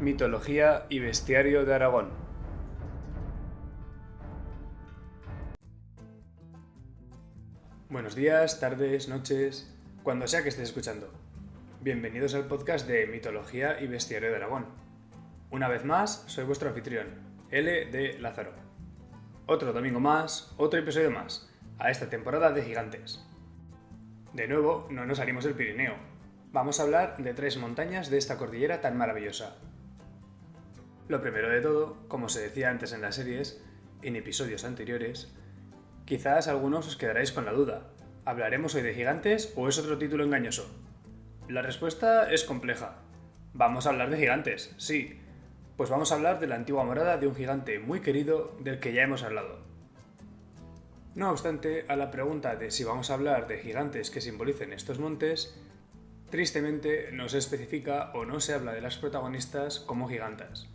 Mitología y bestiario de Aragón. Buenos días, tardes, noches, cuando sea que estés escuchando. Bienvenidos al podcast de Mitología y bestiario de Aragón. Una vez más, soy vuestro anfitrión, L. de Lázaro. Otro domingo más, otro episodio más, a esta temporada de Gigantes. De nuevo, no nos salimos del Pirineo. Vamos a hablar de 3 montañas de esta cordillera tan maravillosa. Lo primero de todo, como se decía antes en las series, en episodios anteriores, quizás algunos os quedaréis con la duda. ¿Hablaremos hoy de gigantes o es otro título engañoso? La respuesta es compleja. Vamos a hablar de gigantes, sí. Pues vamos a hablar de la antigua morada de un gigante muy querido del que ya hemos hablado. No obstante, a la pregunta de si vamos a hablar de gigantes que simbolicen estos montes, tristemente no se especifica o no se habla de las protagonistas como gigantas.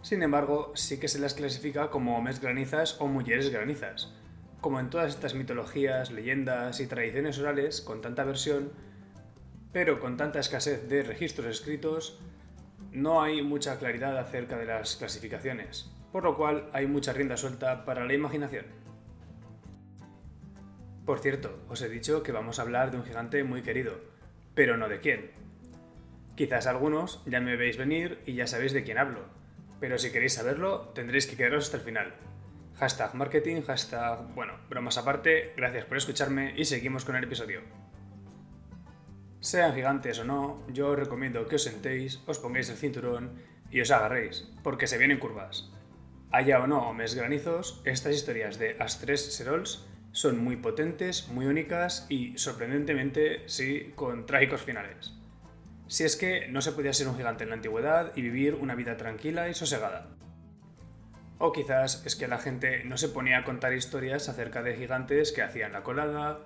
Sin embargo, sí que se las clasifica como homes granizas o mujeres granizas. Como en todas estas mitologías, leyendas y tradiciones orales con tanta versión, pero con tanta escasez de registros escritos, no hay mucha claridad acerca de las clasificaciones, por lo cual hay mucha rienda suelta para la imaginación. Por cierto, os he dicho que vamos a hablar de un gigante muy querido, pero no de quién. Quizás algunos ya me veis venir y ya sabéis de quién hablo, pero si queréis saberlo tendréis que quedaros hasta el final. Hashtag marketing, bromas aparte, gracias por escucharme y seguimos con el episodio. Sean gigantes o no, yo os recomiendo que os sentéis, os pongáis el cinturón y os agarréis, porque se vienen curvas. Haya o no homes granizos, estas historias de As-tres Serols son muy potentes, muy únicas y, sorprendentemente, sí, con trágicos finales. Si es que no se podía ser un gigante en la antigüedad y vivir una vida tranquila y sosegada. O quizás es que la gente no se ponía a contar historias acerca de gigantes que hacían la colada,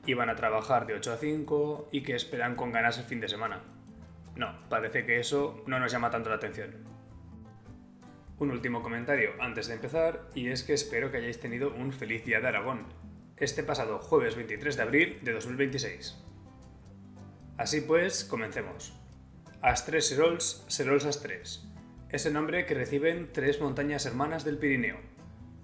iban a trabajar de 8 a 5 y que esperan con ganas el fin de semana. No, parece que eso no nos llama tanto la atención. Un último comentario antes de empezar, y es que espero que hayáis tenido un feliz día de Aragón, este pasado jueves 23 de abril de 2026. Así pues, comencemos. As-tres Serols, Serols As-tres. Es el nombre que reciben 3 montañas hermanas del Pirineo.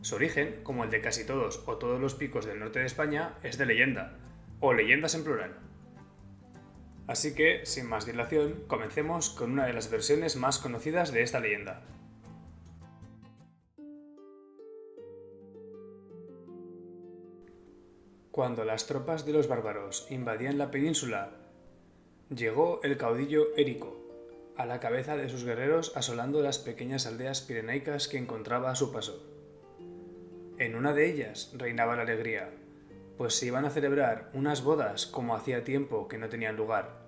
Su origen, como el de casi todos o todos los picos del norte de España, es de leyenda, o leyendas en plural. Así que, sin más dilación, comencemos con una de las versiones más conocidas de esta leyenda. Cuando las tropas de los bárbaros invadían la península, llegó el caudillo Érico, a la cabeza de sus guerreros asolando las pequeñas aldeas pirenaicas que encontraba a su paso. En una de ellas reinaba la alegría, pues se iban a celebrar unas bodas como hacía tiempo que no tenían lugar.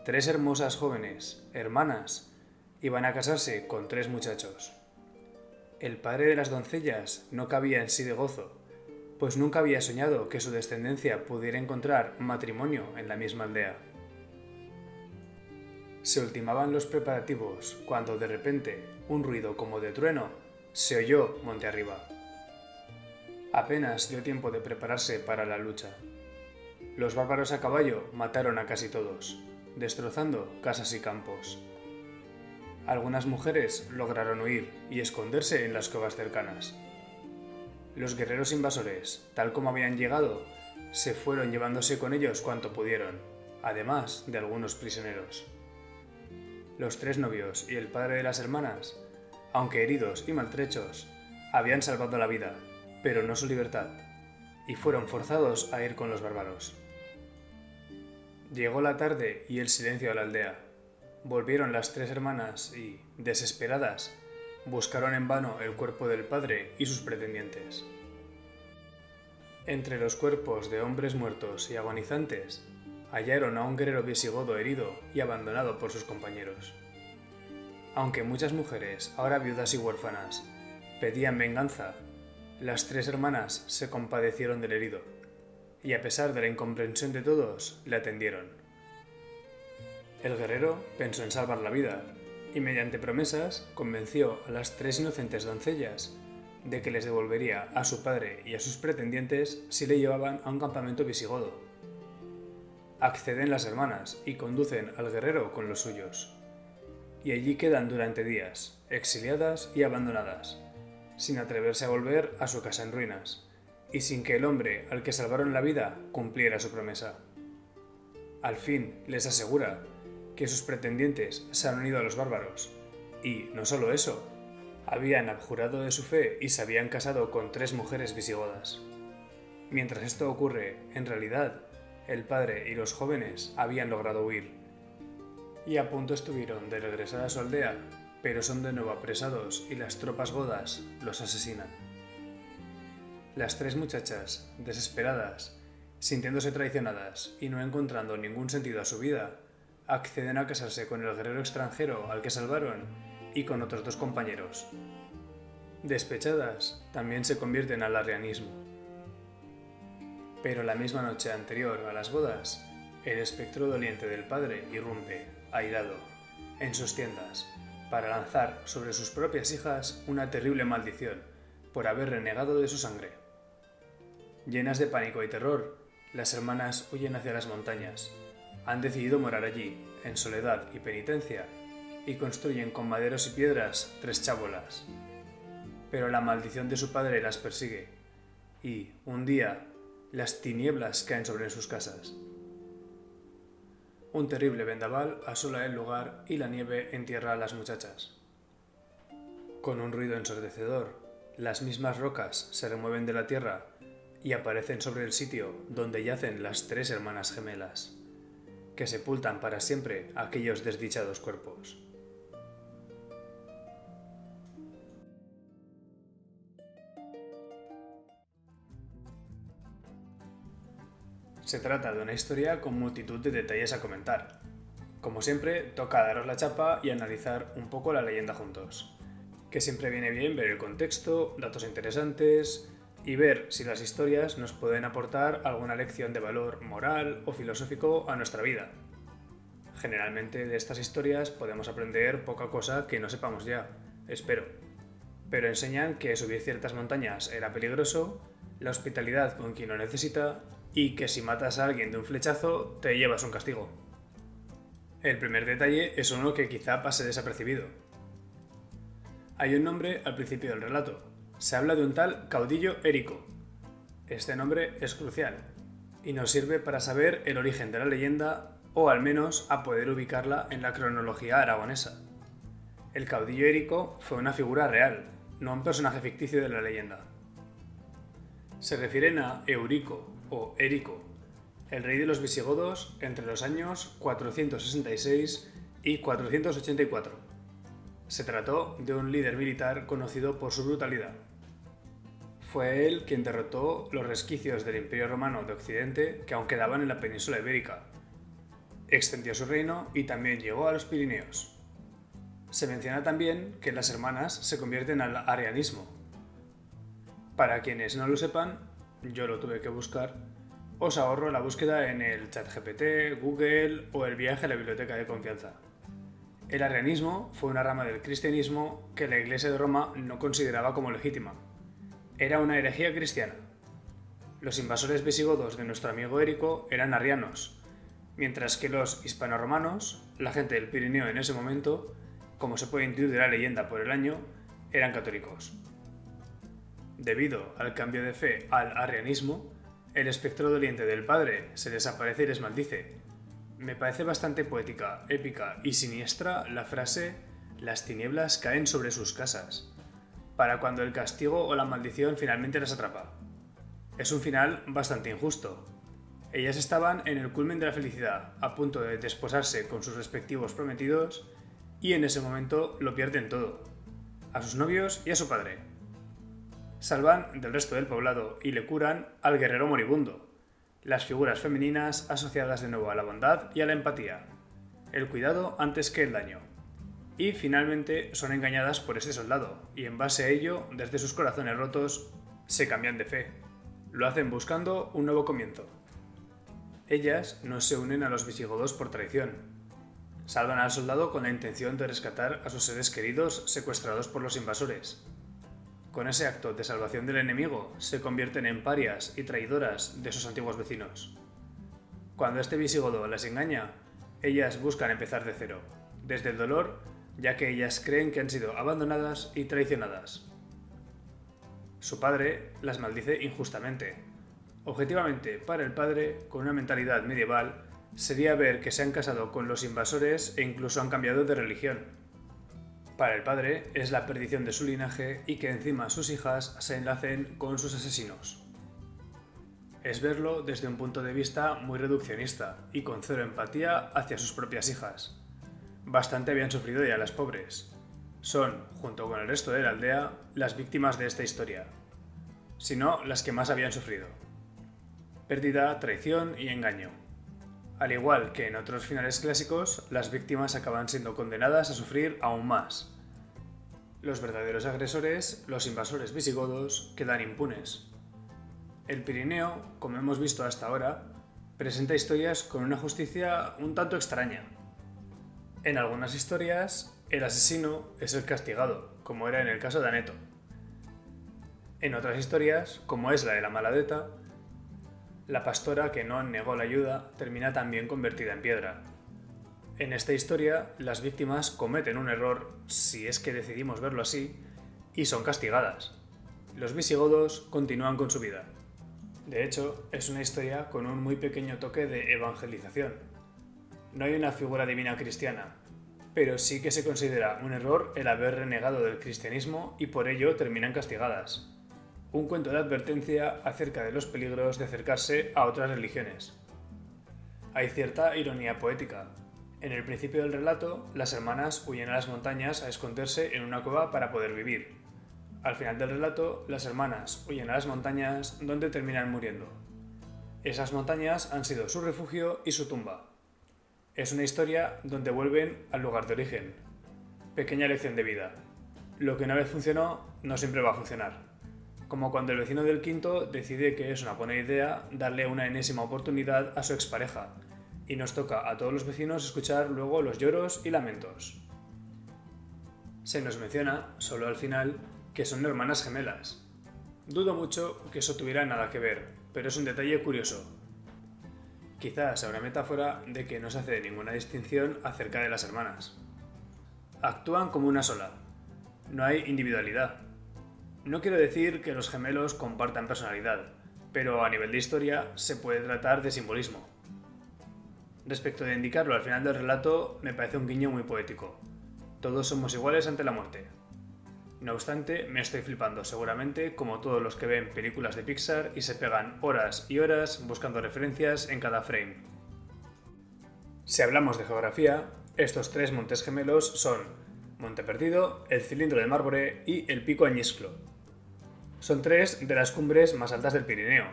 3 hermosas jóvenes, hermanas, iban a casarse con 3 muchachos. El padre de las doncellas no cabía en sí de gozo, pues nunca había soñado que su descendencia pudiera encontrar matrimonio en la misma aldea. Se ultimaban los preparativos cuando de repente un ruido como de trueno se oyó monte arriba. Apenas dio tiempo de prepararse para la lucha. Los bárbaros a caballo mataron a casi todos, destrozando casas y campos. Algunas mujeres lograron huir y esconderse en las cuevas cercanas. Los guerreros invasores, tal como habían llegado, se fueron llevándose con ellos cuanto pudieron, además de algunos prisioneros. Los 3 novios y el padre de las hermanas, aunque heridos y maltrechos, habían salvado la vida, pero no su libertad, y fueron forzados a ir con los bárbaros. Llegó la tarde y el silencio a la aldea. Volvieron las 3 hermanas y, desesperadas, buscaron en vano el cuerpo del padre y sus pretendientes. Entre los cuerpos de hombres muertos y agonizantes, hallaron a un guerrero visigodo herido y abandonado por sus compañeros. Aunque muchas mujeres, ahora viudas y huérfanas, pedían venganza, las 3 hermanas se compadecieron del herido, y a pesar de la incomprensión de todos, le atendieron. El guerrero pensó en salvar la vida, y mediante promesas convenció a las 3 inocentes doncellas de que les devolvería a su padre y a sus pretendientes si le llevaban a un campamento visigodo. Acceden las hermanas y conducen al guerrero con los suyos. y allí quedan durante días, exiliadas y abandonadas, sin atreverse a volver a su casa en ruinas, y sin que el hombre al que salvaron la vida cumpliera su promesa. Al fin les asegura que sus pretendientes se han unido a los bárbaros, y no solo eso, habían abjurado de su fe y se habían casado con 3 mujeres visigodas. Mientras esto ocurre, en realidad, el padre y los jóvenes habían logrado huir, y a punto estuvieron de regresar a su aldea, pero son de nuevo apresados y las tropas godas los asesinan. Las 3 muchachas, desesperadas, sintiéndose traicionadas y no encontrando ningún sentido a su vida, acceden a casarse con el guerrero extranjero al que salvaron y con otros 2 compañeros. Despechadas, también se convierten al arrianismo. Pero la misma noche anterior a las bodas, el espectro doliente del padre irrumpe, airado, en sus tiendas, para lanzar sobre sus propias hijas una terrible maldición por haber renegado de su sangre. Llenas de pánico y terror, las hermanas huyen hacia las montañas. Han decidido morar allí, en soledad y penitencia, y construyen con maderos y piedras 3 chábolas. Pero la maldición de su padre las persigue, y, un día, las tinieblas caen sobre sus casas. Un terrible vendaval asola el lugar y la nieve entierra a las muchachas. Con un ruido ensordecedor, las mismas rocas se remueven de la tierra y aparecen sobre el sitio donde yacen las 3 hermanas gemelas, que sepultan para siempre aquellos desdichados cuerpos. Se trata de una historia con multitud de detalles a comentar. Como siempre, toca daros la chapa y analizar un poco la leyenda juntos. Que siempre viene bien ver el contexto, datos interesantes y ver si las historias nos pueden aportar alguna lección de valor moral o filosófico a nuestra vida. Generalmente de estas historias podemos aprender poca cosa que no sepamos ya, espero. Pero enseñan que subir ciertas montañas era peligroso, la hospitalidad con quien lo necesita y que si matas a alguien de un flechazo te llevas un castigo. El primer detalle es uno que quizá pase desapercibido. Hay un nombre al principio del relato. Se habla de un tal caudillo Érico. Este nombre es crucial y nos sirve para saber el origen de la leyenda o al menos a poder ubicarla en la cronología aragonesa. El caudillo Érico fue una figura real, no un personaje ficticio de la leyenda. Se refieren a Eurico o Érico, el rey de los visigodos entre los años 466 y 484. Se trató de un líder militar conocido por su brutalidad. Fue él quien derrotó los resquicios del Imperio Romano de Occidente que aún quedaban en la península ibérica. Extendió su reino y también llegó a los Pirineos. Se menciona también que las hermanas se convierten al arrianismo. Para quienes no lo sepan, yo lo tuve que buscar, os ahorro la búsqueda en el ChatGPT, Google o el viaje a la biblioteca de confianza. El arrianismo fue una rama del cristianismo que la Iglesia de Roma no consideraba como legítima. Era una herejía cristiana. Los invasores visigodos de nuestro amigo Érico eran arrianos, mientras que los hispanoromanos, la gente del Pirineo en ese momento, como se puede intuir de la leyenda por el año, eran católicos. Debido al cambio de fe al arrianismo, el espectro doliente del padre se les aparece y les maldice. Me parece bastante poética, épica y siniestra la frase «las tinieblas caen sobre sus casas», para cuando el castigo o la maldición finalmente las atrapa. Es un final bastante injusto. Ellas estaban en el culmen de la felicidad, a punto de desposarse con sus respectivos prometidos, y en ese momento lo pierden todo, a sus novios y a su padre. Salvan del resto del poblado y le curan al guerrero moribundo, las figuras femeninas asociadas de nuevo a la bondad y a la empatía, el cuidado antes que el daño. Y finalmente son engañadas por ese soldado, y en base a ello, desde sus corazones rotos, se cambian de fe. Lo hacen buscando un nuevo comienzo. Ellas no se unen a los visigodos por traición. Salvan al soldado con la intención de rescatar a sus seres queridos secuestrados por los invasores. Con ese acto de salvación del enemigo, se convierten en parias y traidoras de sus antiguos vecinos. Cuando este visigodo las engaña, ellas buscan empezar de cero, desde el dolor, ya que ellas creen que han sido abandonadas y traicionadas. Su padre las maldice injustamente. Objetivamente, para el padre, con una mentalidad medieval, sería ver que se han casado con los invasores e incluso han cambiado de religión. Para el padre es la perdición de su linaje y que encima sus hijas se enlacen con sus asesinos. Es verlo desde un punto de vista muy reduccionista y con cero empatía hacia sus propias hijas. Bastante habían sufrido ya las pobres. Son, junto con el resto de la aldea, las víctimas de esta historia. Si no, las que más habían sufrido. Pérdida, traición y engaño. Al igual que en otros finales clásicos, las víctimas acaban siendo condenadas a sufrir aún más. Los verdaderos agresores, los invasores visigodos, quedan impunes. El Pirineo, como hemos visto hasta ahora, presenta historias con una justicia un tanto extraña. En algunas historias, el asesino es el castigado, como era en el caso de Aneto. En otras historias, como es la de la Maladeta, la pastora que no negó la ayuda termina también convertida en piedra. En esta historia, las víctimas cometen un error, si es que decidimos verlo así, y son castigadas. Los visigodos continúan con su vida. De hecho, es una historia con un muy pequeño toque de evangelización. No hay una figura divina cristiana, pero sí que se considera un error el haber renegado del cristianismo y por ello terminan castigadas. Un cuento de advertencia acerca de los peligros de acercarse a otras religiones. Hay cierta ironía poética. En el principio del relato, las hermanas huyen a las montañas a esconderse en una cueva para poder vivir. Al final del relato, las hermanas huyen a las montañas donde terminan muriendo. Esas montañas han sido su refugio y su tumba. Es una historia donde vuelven al lugar de origen. Pequeña lección de vida. Lo que una vez funcionó, no siempre va a funcionar. Como cuando el vecino del quinto decide que es una buena idea darle una enésima oportunidad a su expareja, y nos toca a todos los vecinos escuchar luego los lloros y lamentos. Se nos menciona, solo al final, que son hermanas gemelas. Dudo mucho que eso tuviera nada que ver, pero es un detalle curioso. Quizás sea una metáfora de que no se hace ninguna distinción acerca de las hermanas. Actúan como una sola. No hay individualidad. No quiero decir que los gemelos compartan personalidad, pero a nivel de historia se puede tratar de simbolismo. Respecto de indicarlo al final del relato, me parece un guiño muy poético. Todos somos iguales ante la muerte. No obstante, me estoy flipando seguramente como todos los que ven películas de Pixar y se pegan horas y horas buscando referencias en cada frame. Si hablamos de geografía, estos tres montes gemelos son Monte Perdido, el Cilindro de Mármore y el Pico Añisclo. Son tres de las cumbres más altas del Pirineo.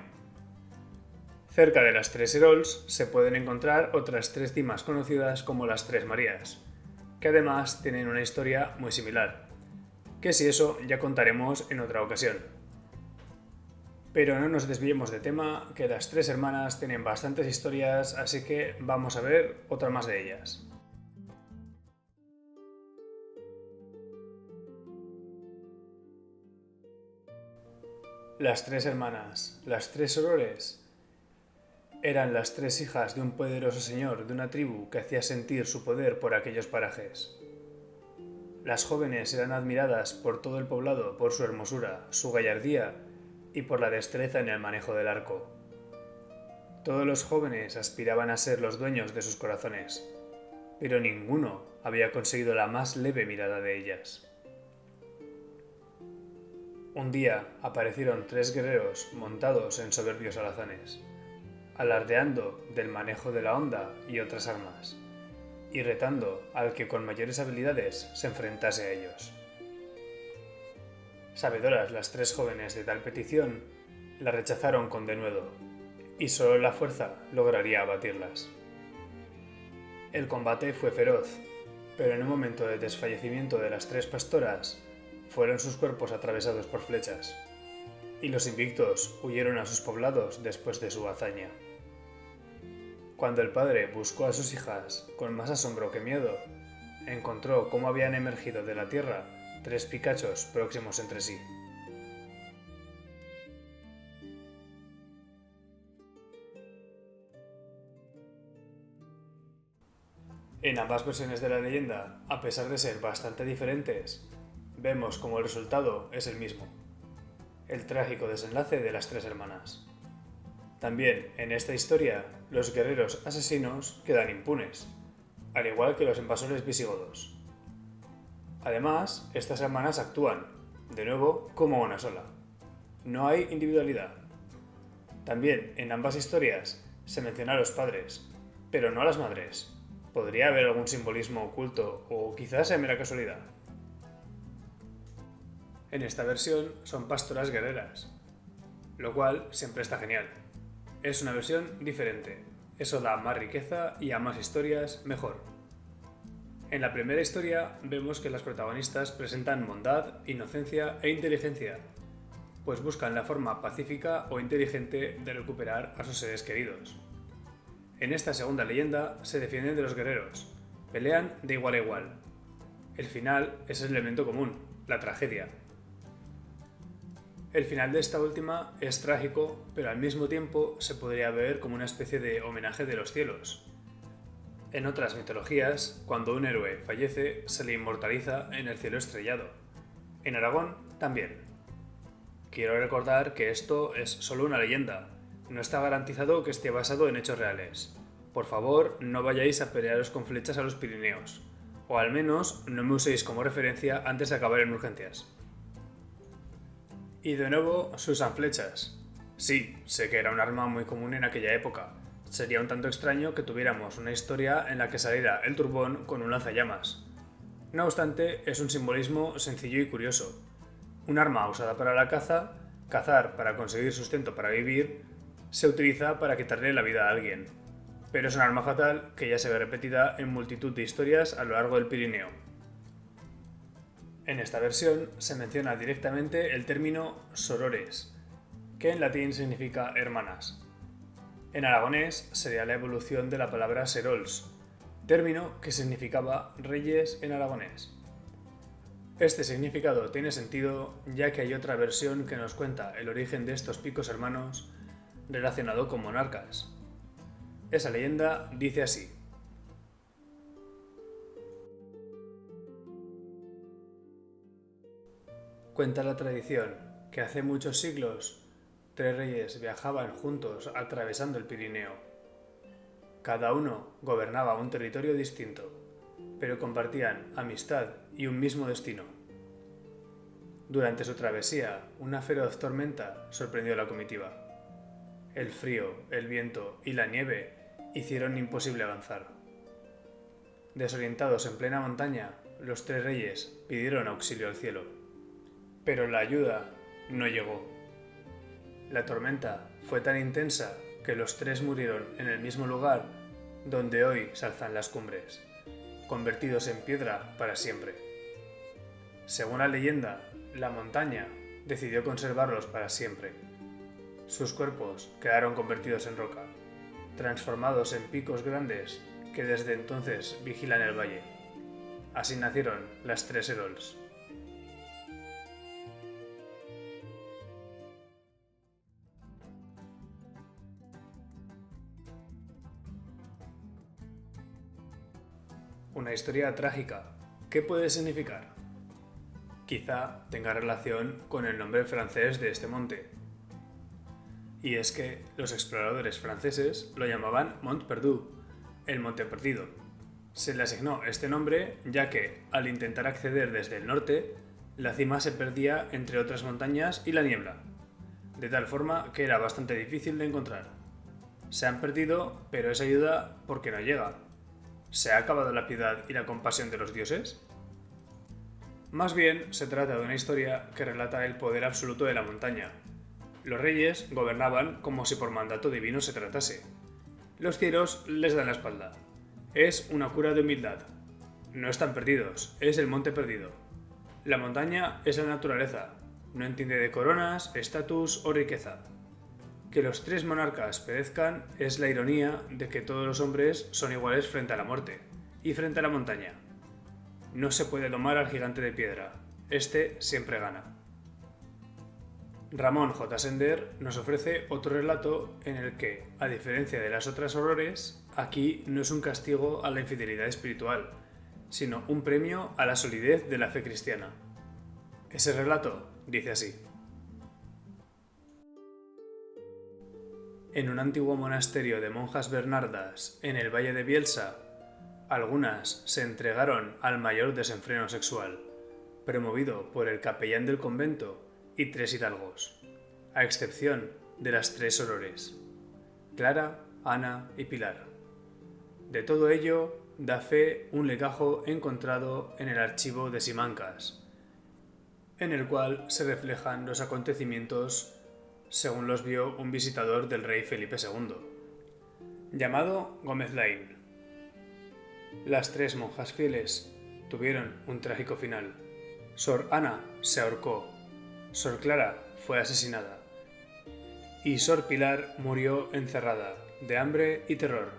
Cerca de las Tres Herols se pueden encontrar otras tres cimas conocidas como las Tres Marías, que además tienen una historia muy similar, que si eso ya contaremos en otra ocasión. Pero no nos desviemos de tema, que las tres hermanas tienen bastantes historias, así que vamos a ver otra más de ellas. Las tres hermanas, las tres aurores, eran las tres hijas de un poderoso señor de una tribu que hacía sentir su poder por aquellos parajes. Las jóvenes eran admiradas por todo el poblado por su hermosura, su gallardía y por la destreza en el manejo del arco. Todos los jóvenes aspiraban a ser los dueños de sus corazones, pero ninguno había conseguido la más leve mirada de ellas. Un día aparecieron tres guerreros montados en soberbios alazanes, alardeando del manejo de la honda y otras armas, y retando al que con mayores habilidades se enfrentase a ellos. Sabedoras las tres jóvenes de tal petición, la rechazaron con denuedo, y solo la fuerza lograría abatirlas. El combate fue feroz, pero en un momento de desfallecimiento de las tres pastoras, fueron sus cuerpos atravesados por flechas, y los invictos huyeron a sus poblados después de su hazaña. Cuando el padre buscó a sus hijas con más asombro que miedo, encontró cómo habían emergido de la tierra tres picachos próximos entre sí. En ambas versiones de la leyenda, a pesar de ser bastante diferentes, vemos como el resultado es el mismo: el trágico desenlace de las tres hermanas. También en esta historia, los guerreros asesinos quedan impunes, al igual que los invasores visigodos. Además, estas hermanas actúan, de nuevo, como una sola. No hay individualidad. También en ambas historias se menciona a los padres, pero no a las madres. ¿Podría haber algún simbolismo oculto o quizás sea mera casualidad? En esta versión son pastoras guerreras, lo cual siempre está genial. Es una versión diferente, eso da más riqueza y a más historias mejor. En la primera historia vemos que las protagonistas presentan bondad, inocencia e inteligencia, pues buscan la forma pacífica o inteligente de recuperar a sus seres queridos. En esta segunda leyenda se defienden de los guerreros, pelean de igual a igual. El final es el elemento común, la tragedia. El final de esta última es trágico, pero al mismo tiempo se podría ver como una especie de homenaje de los cielos. En otras mitologías, cuando un héroe fallece, se le inmortaliza en el cielo estrellado. En Aragón, también. Quiero recordar que esto es solo una leyenda, no está garantizado que esté basado en hechos reales. Por favor, no vayáis a pelearos con flechas a los Pirineos, o al menos no me uséis como referencia antes de acabar en urgencias. Y de nuevo se usan flechas. Sí, sé que era un arma muy común en aquella época. Sería un tanto extraño que tuviéramos una historia en la que saliera el turbón con un lanzallamas. No obstante, es un simbolismo sencillo y curioso. Un arma usada para la caza, cazar para conseguir sustento para vivir, se utiliza para quitarle la vida a alguien. Pero es un arma fatal que ya se ve repetida en multitud de historias a lo largo del Pirineo. En esta versión se menciona directamente el término sorores, que en latín significa hermanas. En aragonés sería la evolución de la palabra serols, término que significaba reyes en aragonés. Este significado tiene sentido ya que hay otra versión que nos cuenta el origen de estos picos hermanos relacionado con monarcas. Esa leyenda dice así: cuenta la tradición que hace muchos siglos 3 reyes viajaban juntos atravesando el Pirineo. Cada uno gobernaba un territorio distinto, pero compartían amistad y un mismo destino. Durante su travesía, una feroz tormenta sorprendió a la comitiva. El frío, el viento y la nieve hicieron imposible avanzar. Desorientados en plena montaña, los 3 reyes pidieron auxilio al cielo. Pero la ayuda no llegó. La tormenta fue tan intensa que los 3 murieron en el mismo lugar donde hoy se alzan las cumbres, convertidos en piedra para siempre. Según la leyenda, la montaña decidió conservarlos para siempre. Sus cuerpos quedaron convertidos en roca, transformados en picos grandes que desde entonces vigilan el valle. Así nacieron las 3 Serols. Una historia trágica. ¿Qué puede significar? Quizá tenga relación con el nombre francés de este monte. Y es que los exploradores franceses lo llamaban Mont Perdu, el monte perdido. Se le asignó este nombre ya que, al intentar acceder desde el norte, la cima se perdía entre otras montañas y la niebla, de tal forma que era bastante difícil de encontrar. Se han perdido, pero esa ayuda, ¿por qué no llega? ¿Se ha acabado la piedad y la compasión de los dioses? Más bien, se trata de una historia que relata el poder absoluto de la montaña. Los reyes gobernaban como si por mandato divino se tratase. Los cielos les dan la espalda. Es una cura de humildad. No están perdidos, es el monte perdido. La montaña es la naturaleza, no entiende de coronas, estatus o riqueza. Que los 3 monarcas perezcan es la ironía de que todos los hombres son iguales frente a la muerte y frente a la montaña. No se puede domar al gigante de piedra, este siempre gana. Ramón J. Sender nos ofrece otro relato en el que, a diferencia de las otras horrores, aquí no es un castigo a la infidelidad espiritual, sino un premio a la solidez de la fe cristiana. Ese relato dice así. En un antiguo monasterio de monjas bernardas en el valle de Bielsa, algunas se entregaron al mayor desenfreno sexual, promovido por el capellán del convento y 3 hidalgos, a excepción de las 3 sorores, Clara, Ana y Pilar. De todo ello da fe un legajo encontrado en el archivo de Simancas, en el cual se reflejan los acontecimientos según los vio un visitador del rey Felipe II, llamado Gómez Laín. Las 3 monjas fieles tuvieron un trágico final. Sor Ana se ahorcó, Sor Clara fue asesinada y Sor Pilar murió encerrada, de hambre y terror.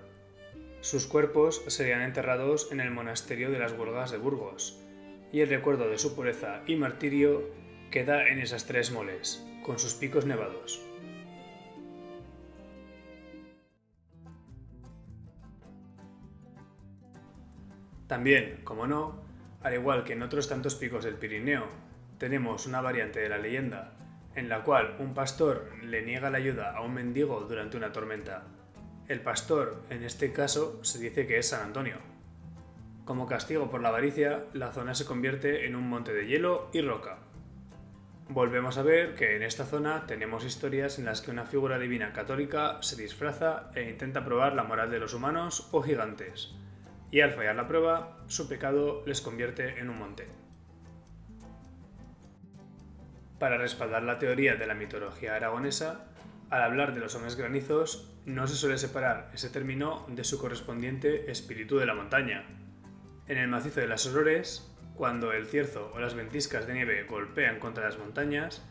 Sus cuerpos serían enterrados en el monasterio de las Huelgas de Burgos, y el recuerdo de su pureza y martirio queda en esas 3 moles, con sus picos nevados. También, como no, al igual que en otros tantos picos del Pirineo, tenemos una variante de la leyenda, en la cual un pastor le niega la ayuda a un mendigo durante una tormenta. El pastor, en este caso, se dice que es San Antonio. Como castigo por la avaricia, la zona se convierte en un monte de hielo y roca. Volvemos a ver que en esta zona tenemos historias en las que una figura divina católica se disfraza e intenta probar la moral de los humanos o gigantes, y al fallar la prueba, su pecado les convierte en un monte. Para respaldar la teoría de la mitología aragonesa, al hablar de los hombres granizos, no se suele separar ese término de su correspondiente espíritu de la montaña. En el macizo de las Sorores, cuando el cierzo o las ventiscas de nieve golpean contra las montañas,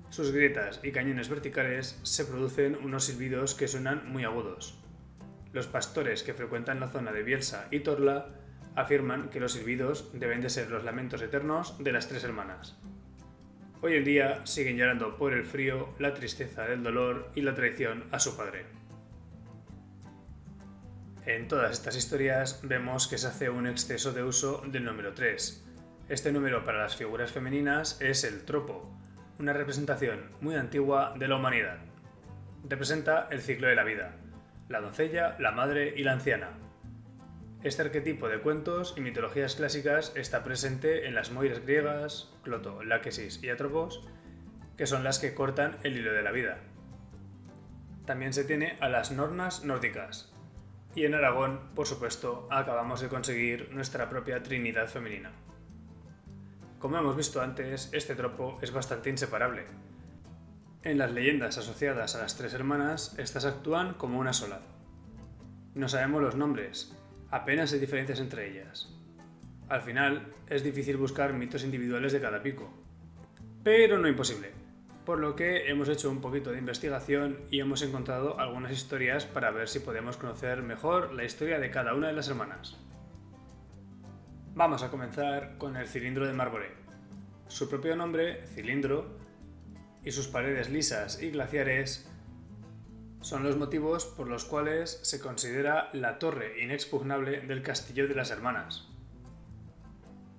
sus grietas y cañones verticales se producen unos silbidos que suenan muy agudos. Los pastores que frecuentan la zona de Bielsa y Torla afirman que los silbidos deben de ser los lamentos eternos de las 3 hermanas. Hoy en día siguen llorando por el frío, la tristeza del dolor y la traición a su padre. En todas estas historias vemos que se hace un exceso de uso del número 3. Este número para las figuras femeninas es el tropo, una representación muy antigua de la humanidad. Representa el ciclo de la vida, la doncella, la madre y la anciana. Este arquetipo de cuentos y mitologías clásicas está presente en las moiras griegas, Cloto, Láquesis y Atropos, que son las que cortan el hilo de la vida. También se tiene a las nornas nórdicas. Y en Aragón, por supuesto, acabamos de conseguir nuestra propia Trinidad femenina. Como hemos visto antes, este tropo es bastante inseparable. En las leyendas asociadas a las 3 hermanas, estas actúan como una sola. No sabemos los nombres, apenas hay diferencias entre ellas. Al final, es difícil buscar mitos individuales de cada pico, pero no imposible, por lo que hemos hecho un poquito de investigación y hemos encontrado algunas historias para ver si podemos conocer mejor la historia de cada una de las hermanas. Vamos a comenzar con el cilindro de Marboré. Su propio nombre, cilindro, y sus paredes lisas y glaciares son los motivos por los cuales se considera la torre inexpugnable del Castillo de las Hermanas,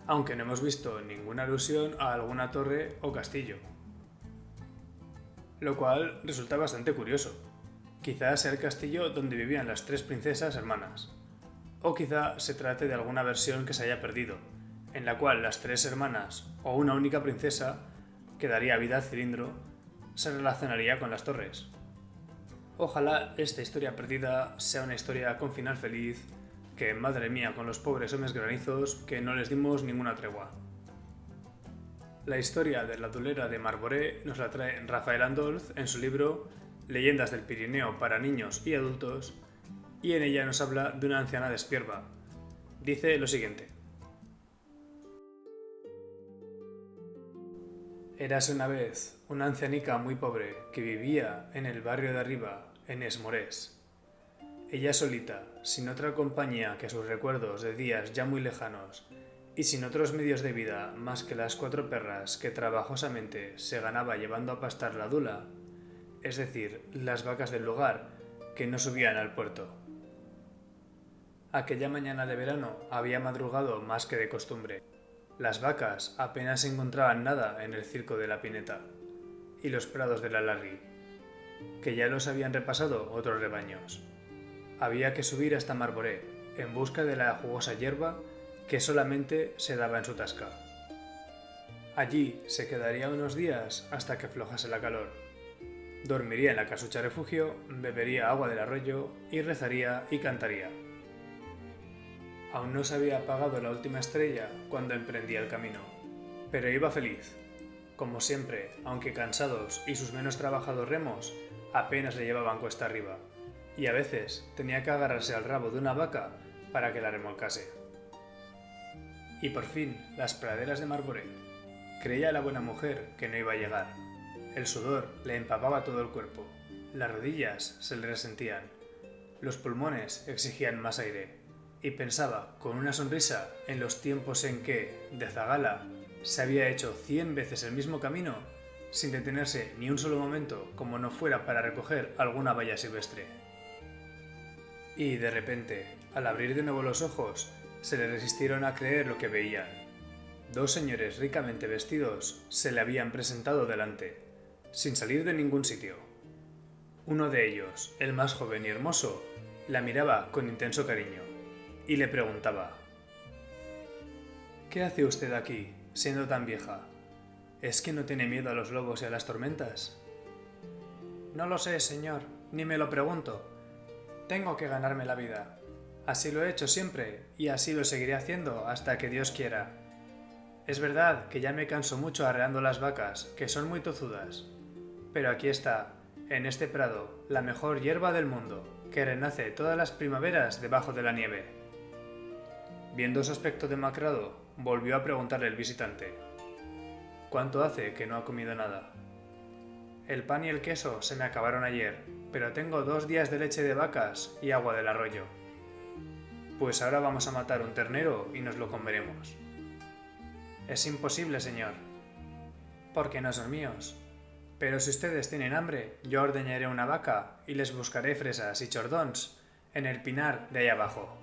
aunque no hemos visto ninguna alusión a alguna torre o castillo, lo cual resulta bastante curioso. Quizás sea el castillo donde vivían las 3 princesas hermanas, o quizá se trate de alguna versión que se haya perdido, en la cual las 3 hermanas o una única princesa que daría vida al cilindro se relacionaría con las torres. Ojalá esta historia perdida sea una historia con final feliz, que madre mía con los pobres hombres granizos que no les dimos ninguna tregua. La historia de la dulera de Marboré nos la trae Rafael Andolz en su libro Leyendas del Pirineo para niños y adultos, y en ella nos habla de una anciana despierva. Dice lo siguiente: Érase una vez una ancianica muy pobre que vivía en el barrio de arriba, en Es Morés. Ella solita, sin otra compañía que sus recuerdos de días ya muy lejanos Y sin otros medios de vida más que las 4 perras que trabajosamente se ganaba llevando a pastar la dula, es decir, las vacas del lugar, que no subían al puerto. Aquella mañana de verano había madrugado más que de costumbre. Las vacas apenas encontraban nada en el circo de la Pineta y los prados de la Larry, que ya los habían repasado otros rebaños. Había que subir hasta Marboré en busca de la jugosa hierba que solamente se daba en su tasca. Allí se quedaría unos días hasta que aflojase la calor. Dormiría en la casucha refugio, bebería agua del arroyo y rezaría y cantaría. Aún no se había apagado la última estrella cuando emprendía el camino, pero iba feliz. Como siempre, aunque cansados y sus menos trabajados remos apenas le llevaban cuesta arriba, y a veces tenía que agarrarse al rabo de una vaca para que la remolcase. Y por fin, las praderas de Marboré. Creía la buena mujer que no iba a llegar. El sudor le empapaba todo el cuerpo, las rodillas se le resentían, los pulmones exigían más aire, y pensaba con una sonrisa en los tiempos en que, de zagala, se había hecho 100 veces el mismo camino sin detenerse ni un solo momento como no fuera para recoger alguna valla silvestre. Y de repente, al abrir de nuevo los ojos, se le resistieron a creer lo que veían. 2 señores ricamente vestidos se le habían presentado delante, sin salir de ningún sitio. Uno de ellos, el más joven y hermoso, la miraba con intenso cariño y le preguntaba: «¿Qué hace usted aquí, siendo tan vieja? ¿Es que no tiene miedo a los lobos y a las tormentas?» «No lo sé, señor, ni me lo pregunto. Tengo que ganarme la vida. Así lo he hecho siempre y así lo seguiré haciendo hasta que Dios quiera. Es verdad que ya me canso mucho arreando las vacas, que son muy tozudas. Pero aquí está, en este prado, la mejor hierba del mundo, que renace todas las primaveras debajo de la nieve». Viendo su aspecto demacrado, volvió a preguntarle el visitante: «¿Cuánto hace que no ha comido nada?» «El pan y el queso se me acabaron ayer, pero tengo 2 días de leche de vacas y agua del arroyo». «Pues ahora vamos a matar un ternero y nos lo comeremos». «Es imposible, señor». «Porque no son míos. Pero si ustedes tienen hambre, yo ordeñaré una vaca y les buscaré fresas y chordons en el pinar de ahí abajo».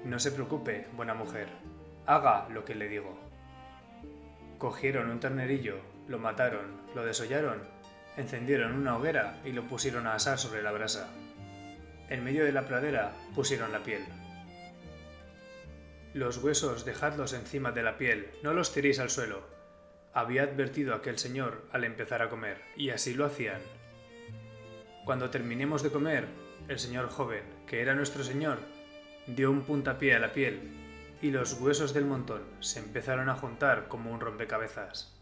«No se preocupe, buena mujer. Haga lo que le digo». Cogieron un ternerillo, lo mataron, lo desollaron, encendieron una hoguera y lo pusieron a asar sobre la brasa. En medio de la pradera pusieron la piel. «Los huesos dejadlos encima de la piel, no los tiréis al suelo», había advertido aquel señor al empezar a comer, y así lo hacían. Cuando terminemos de comer, el señor joven, que era nuestro señor, dio un puntapié a la piel, y los huesos del montón se empezaron a juntar como un rompecabezas.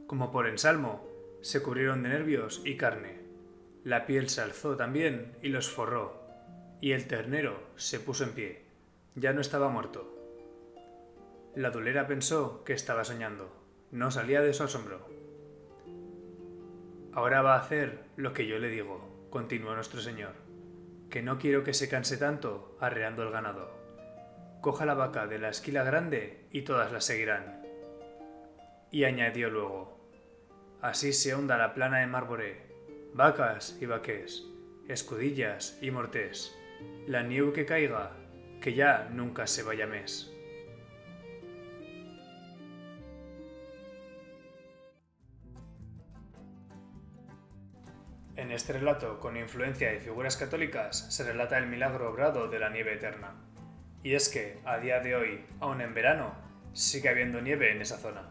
Como por ensalmo, se cubrieron de nervios y carne. La piel se alzó también y los forró, y el ternero se puso en pie. Ya no estaba muerto. La dulera pensó que estaba soñando. No salía de su asombro. «Ahora va a hacer lo que yo le digo», continuó nuestro señor, «que no quiero que se canse tanto arreando el ganado. Coja la vaca de la esquila grande y todas la seguirán». Y añadió luego: «Así se honda la plana de Marboré, vacas y vaqués, escudillas y mortés, la nieu que caiga, que ya nunca se vaya mes». En este relato, con influencia de figuras católicas, se relata el milagro obrado de la nieve eterna. Y es que, a día de hoy, aun en verano, sigue habiendo nieve en esa zona.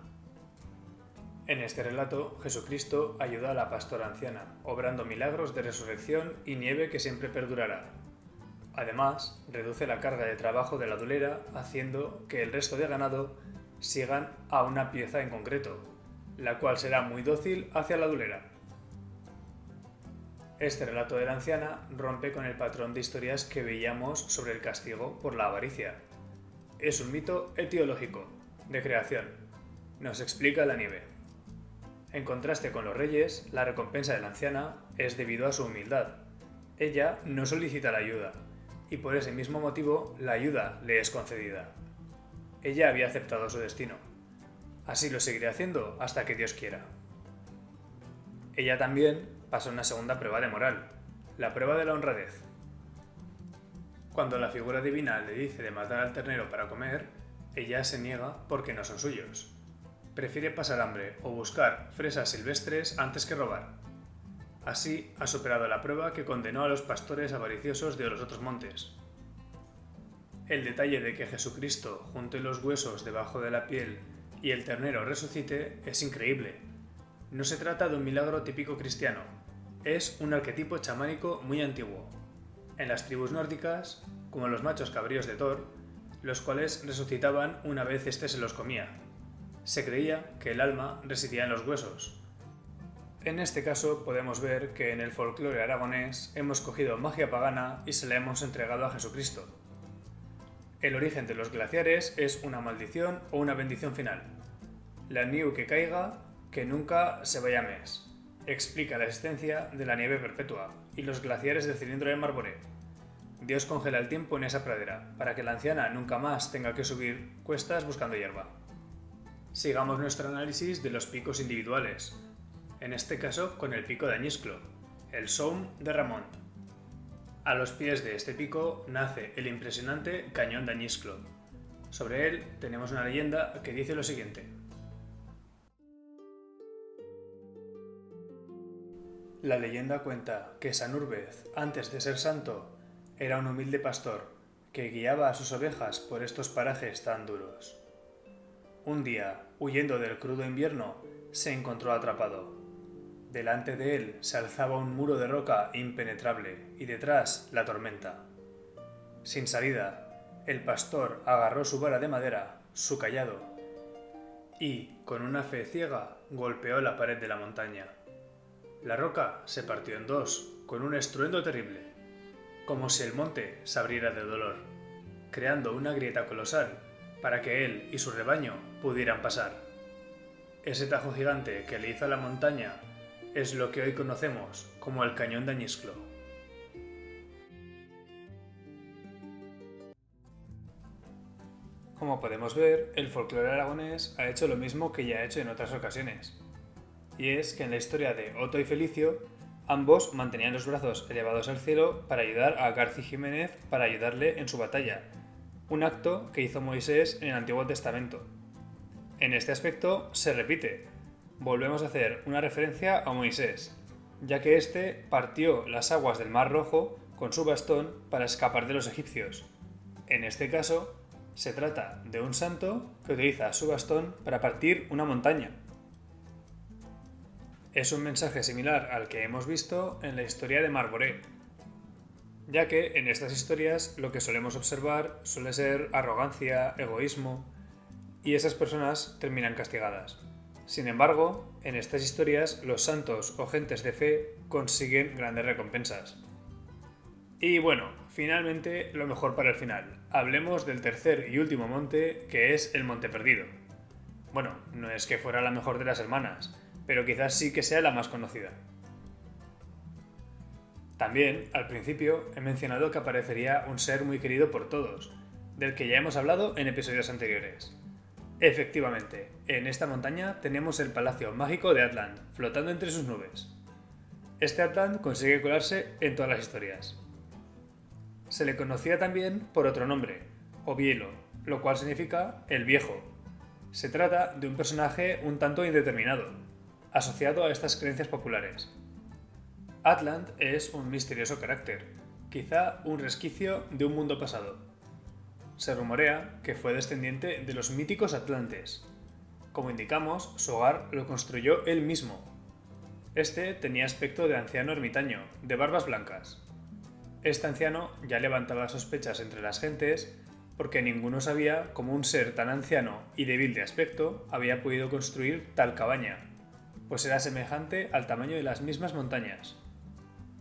En este relato, Jesucristo ayuda a la pastora anciana, obrando milagros de resurrección y nieve que siempre perdurará. Además, reduce la carga de trabajo de la dulera, haciendo que el resto de ganado sigan a una pieza en concreto, la cual será muy dócil hacia la dulera. Este relato de la anciana rompe con el patrón de historias que veíamos sobre el castigo por la avaricia. Es un mito etiológico, de creación. Nos explica la nieve. En contraste con los reyes, la recompensa de la anciana es debido a su humildad. Ella no solicita la ayuda, y por ese mismo motivo la ayuda le es concedida. ella había aceptado su destino. Así lo seguiré haciendo hasta que Dios quiera. Ella también pasa una segunda prueba de moral, la prueba de la honradez. Cuando la figura divina le dice de matar al ternero para comer, ella se niega porque no son suyos. Prefiere pasar hambre o buscar fresas silvestres antes que robar. Así ha superado la prueba que condenó a los pastores avariciosos de los otros montes. El detalle de que Jesucristo junte los huesos debajo de la piel y el ternero resucite es increíble. No se trata de un milagro típico cristiano, es un arquetipo chamánico muy antiguo. En las tribus nórdicas, como los machos cabríos de Thor, los cuales resucitaban una vez éste se los comía. Se creía que el alma residía en los huesos. En este caso podemos ver que en el folclore aragonés hemos cogido magia pagana y se la hemos entregado a Jesucristo. El origen de los glaciares es una maldición o una bendición final. La nieu que caiga, que nunca se vaya mes. Explica la existencia de la nieve perpetua y los glaciares del cilindro de Marboré. Dios congela el tiempo en esa pradera, para que la anciana nunca más tenga que subir cuestas buscando hierba. Sigamos nuestro análisis de los picos individuales, en este caso con el pico de Añisclo, el Somme de Ramont. A los pies de este pico nace el impresionante Cañón de Añisclo. Sobre él tenemos una leyenda que dice lo siguiente. La leyenda cuenta que San Urbez, antes de ser santo, era un humilde pastor que guiaba a sus ovejas por estos parajes tan duros. Un día, huyendo del crudo invierno, se encontró atrapado. Delante de él se alzaba un muro de roca impenetrable y detrás la tormenta. Sin salida, el pastor agarró su vara de madera, su cayado, y, con una fe ciega, golpeó la pared de la montaña. La roca se partió en dos, con un estruendo terrible, como si el monte se abriera de dolor, creando una grieta colosal para que él y su rebaño pudieran pasar. Ese tajo gigante que le hizo a la montaña es lo que hoy conocemos como el Cañón de Añisclo. Como podemos ver, el folclore aragonés ha hecho lo mismo que ya ha hecho en otras ocasiones. Y es que en la historia de Oto y Felicio, ambos mantenían los brazos elevados al cielo para ayudar a Garci Jiménez para ayudarle en su batalla, un acto que hizo Moisés en el Antiguo Testamento. En este aspecto se repite, volvemos a hacer una referencia a Moisés, ya que éste partió las aguas del Mar Rojo con su bastón para escapar de los egipcios. En este caso, se trata de un santo que utiliza su bastón para partir una montaña. Es un mensaje similar al que hemos visto en la historia de Marboré, ya que en estas historias lo que solemos observar suele ser arrogancia, egoísmo, y esas personas terminan castigadas. Sin embargo, en estas historias los santos o gentes de fe consiguen grandes recompensas. Y bueno, finalmente lo mejor para el final. Hablemos del tercer y último monte, que es el Monte Perdido. Bueno, no es que fuera la mejor de las hermanas, pero quizás sí que sea la más conocida. También, al principio, he mencionado que aparecería un ser muy querido por todos, del que ya hemos hablado en episodios anteriores. Efectivamente, en esta montaña tenemos el Palacio Mágico de Atlant, flotando entre sus nubes. Este Atlant consigue colarse en todas las historias. Se le conocía también por otro nombre, Ovielo, lo cual significa el Viejo. Se trata de un personaje un tanto indeterminado, asociado a estas creencias populares. Atlant es un misterioso carácter, quizá un resquicio de un mundo pasado. Se rumorea que fue descendiente de los míticos atlantes. Como indicamos, su hogar lo construyó él mismo. Este tenía aspecto de anciano ermitaño, de barbas blancas. Este anciano ya levantaba sospechas entre las gentes porque ninguno sabía cómo un ser tan anciano y débil de aspecto había podido construir tal cabaña, pues era semejante al tamaño de las mismas montañas.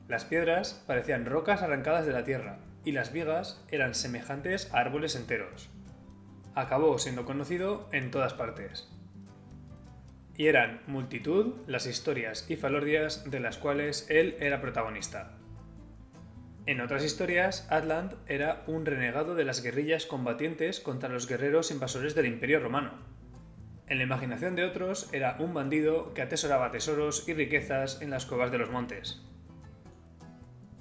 Las piedras parecían rocas arrancadas de la tierra y las vigas eran semejantes a árboles enteros. Acabó siendo conocido en todas partes. Y eran multitud las historias y falordias de las cuales él era protagonista. En otras historias, Atland era un renegado de las guerrillas combatientes contra los guerreros invasores del Imperio Romano. En la imaginación de otros, era un bandido que atesoraba tesoros y riquezas en las cuevas de los montes.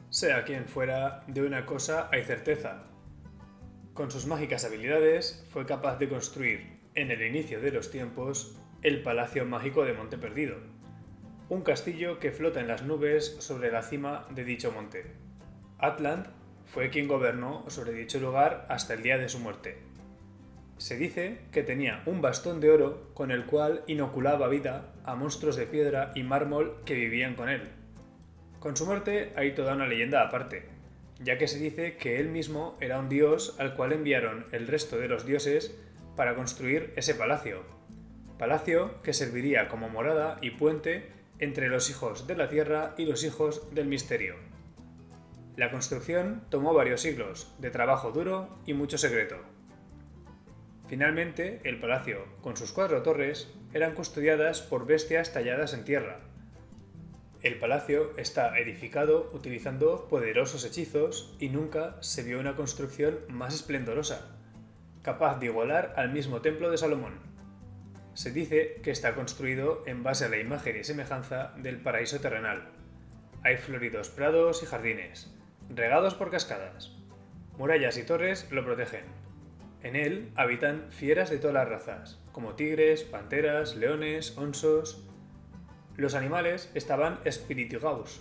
Sea quien fuera, de una cosa hay certeza. Con sus mágicas habilidades, fue capaz de construir, en el inicio de los tiempos, el Palacio Mágico de Monte Perdido, un castillo que flota en las nubes sobre la cima de dicho monte. Atland fue quien gobernó sobre dicho lugar hasta el día de su muerte. Se dice que tenía un bastón de oro con el cual inoculaba vida a monstruos de piedra y mármol que vivían con él. Con su muerte hay toda una leyenda aparte, ya que se dice que él mismo era un dios al cual enviaron el resto de los dioses para construir ese palacio que serviría como morada y puente entre los hijos de la tierra y los hijos del misterio. La construcción tomó varios siglos de trabajo duro y mucho secreto. Finalmente, el palacio, con sus 4 torres, eran custodiadas por bestias talladas en tierra. El palacio está edificado utilizando poderosos hechizos y nunca se vio una construcción más esplendorosa, capaz de igualar al mismo templo de Salomón. Se dice que está construido en base a la imagen y semejanza del paraíso terrenal. Hay floridos prados y jardines, regados por cascadas. Murallas y torres lo protegen. En él habitan fieras de todas las razas, como tigres, panteras, leones, onsos. Los animales estaban espirituados,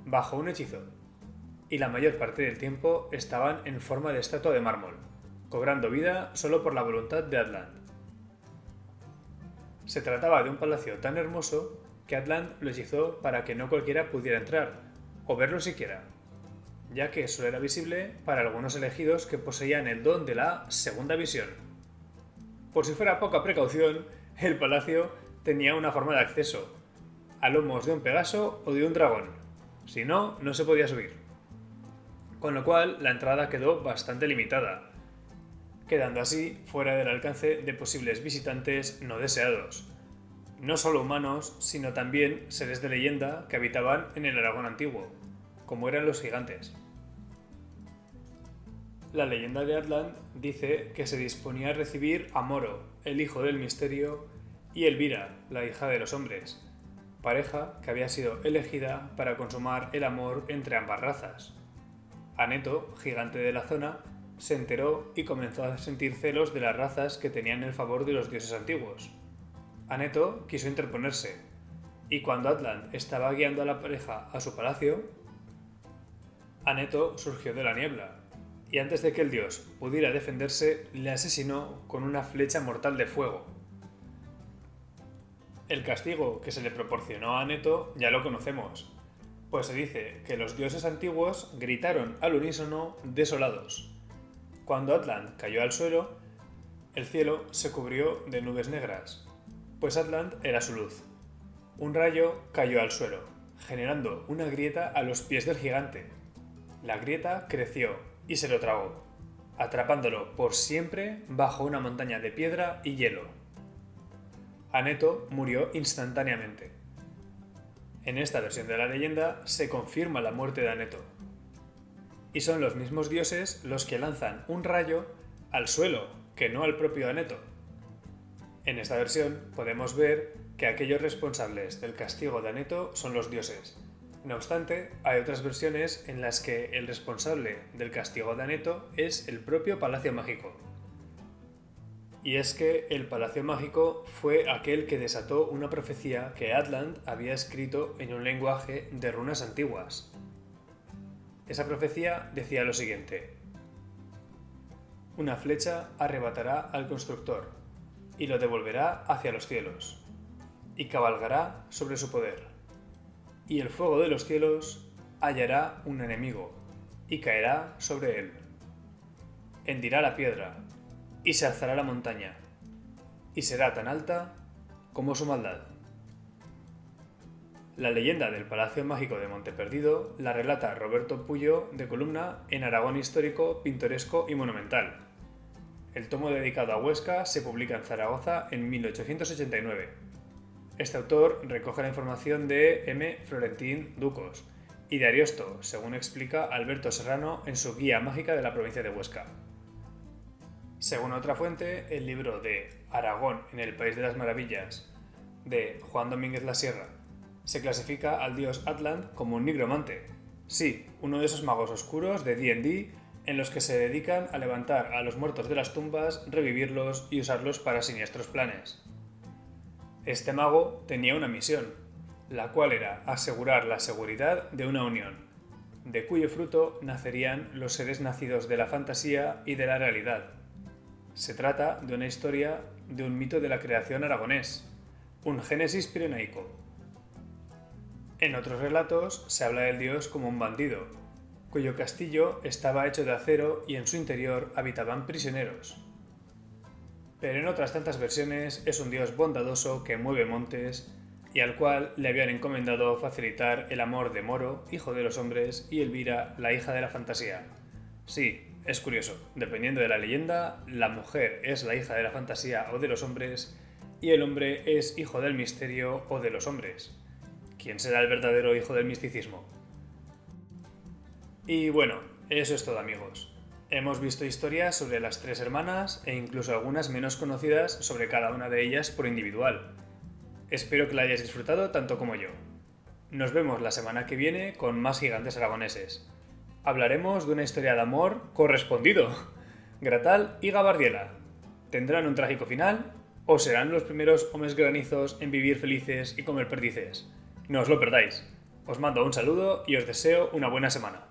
bajo un hechizo, y la mayor parte del tiempo estaban en forma de estatua de mármol, cobrando vida solo por la voluntad de Atland. Se trataba de un palacio tan hermoso que Atland lo hechizó para que no cualquiera pudiera entrar, o verlo siquiera, ya que solo era visible para algunos elegidos que poseían el don de la segunda visión. Por si fuera poca precaución, el palacio tenía una forma de acceso, a lomos de un pegaso o de un dragón, si no, no se podía subir. Con lo cual, la entrada quedó bastante limitada, quedando así fuera del alcance de posibles visitantes no deseados, no solo humanos, sino también seres de leyenda que habitaban en el Aragón antiguo, como eran los gigantes. La leyenda de Atland dice que se disponía a recibir a Moro, el hijo del misterio, y Elvira, la hija de los hombres, pareja que había sido elegida para consumar el amor entre ambas razas. Aneto, gigante de la zona, se enteró y comenzó a sentir celos de las razas que tenían el favor de los dioses antiguos. Aneto quiso interponerse, y cuando Atland estaba guiando a la pareja a su palacio, Aneto surgió de la niebla, y antes de que el dios pudiera defenderse, le asesinó con una flecha mortal de fuego. El castigo que se le proporcionó a Aneto ya lo conocemos, pues se dice que los dioses antiguos gritaron al unísono desolados. Cuando Atland cayó al suelo, el cielo se cubrió de nubes negras, pues Atland era su luz. Un rayo cayó al suelo, generando una grieta a los pies del gigante. La grieta creció y se lo tragó, atrapándolo por siempre bajo una montaña de piedra y hielo. Aneto murió instantáneamente. En esta versión de la leyenda se confirma la muerte de Aneto. Y son los mismos dioses los que lanzan un rayo al suelo, que no al propio Aneto. En esta versión podemos ver que aquellos responsables del castigo de Aneto son los dioses. No obstante, hay otras versiones en las que el responsable del castigo de Aneto es el propio Palacio Mágico. Y es que el Palacio Mágico fue aquel que desató una profecía que Atland había escrito en un lenguaje de runas antiguas. Esa profecía decía lo siguiente: una flecha arrebatará al constructor y lo devolverá hacia los cielos, y cabalgará sobre su poder. Y el fuego de los cielos hallará un enemigo, y caerá sobre él. Hendirá la piedra, y se alzará la montaña, y será tan alta como su maldad. La leyenda del Palacio Mágico de Monte Perdido la relata Roberto Puyo de Columna en Aragón Histórico, Pintoresco y Monumental. El tomo dedicado a Huesca se publica en Zaragoza en 1889. Este autor recoge la información de M. Florentín Ducos y de Ariosto, según explica Alberto Serrano en su Guía Mágica de la provincia de Huesca. Según otra fuente, el libro de Aragón en el País de las Maravillas, de Juan Domínguez La Sierra, se clasifica al dios Atlant como un nigromante. Sí, uno de esos magos oscuros de D&D en los que se dedican a levantar a los muertos de las tumbas, revivirlos y usarlos para siniestros planes. Este mago tenía una misión, la cual era asegurar la seguridad de una unión, de cuyo fruto nacerían los seres nacidos de la fantasía y de la realidad. Se trata de una historia de un mito de la creación aragonés, un génesis pirenaico. En otros relatos se habla del dios como un bandido, cuyo castillo estaba hecho de acero y en su interior habitaban prisioneros. Pero en otras tantas versiones es un dios bondadoso que mueve montes y al cual le habían encomendado facilitar el amor de Moro, hijo de los hombres, y Elvira, la hija de la fantasía. Sí, es curioso, dependiendo de la leyenda, la mujer es la hija de la fantasía o de los hombres y el hombre es hijo del misterio o de los hombres. ¿Quién será el verdadero hijo del misticismo? Y bueno, eso es todo, amigos. Hemos visto historias sobre las tres hermanas e incluso algunas menos conocidas sobre cada una de ellas por individual. Espero que la hayáis disfrutado tanto como yo. Nos vemos la semana que viene con más gigantes aragoneses. Hablaremos de una historia de amor correspondido. Gratal y Gabardiela. ¿Tendrán un trágico final o serán los primeros hombres granizos en vivir felices y comer perdices? No os lo perdáis. Os mando un saludo y os deseo una buena semana.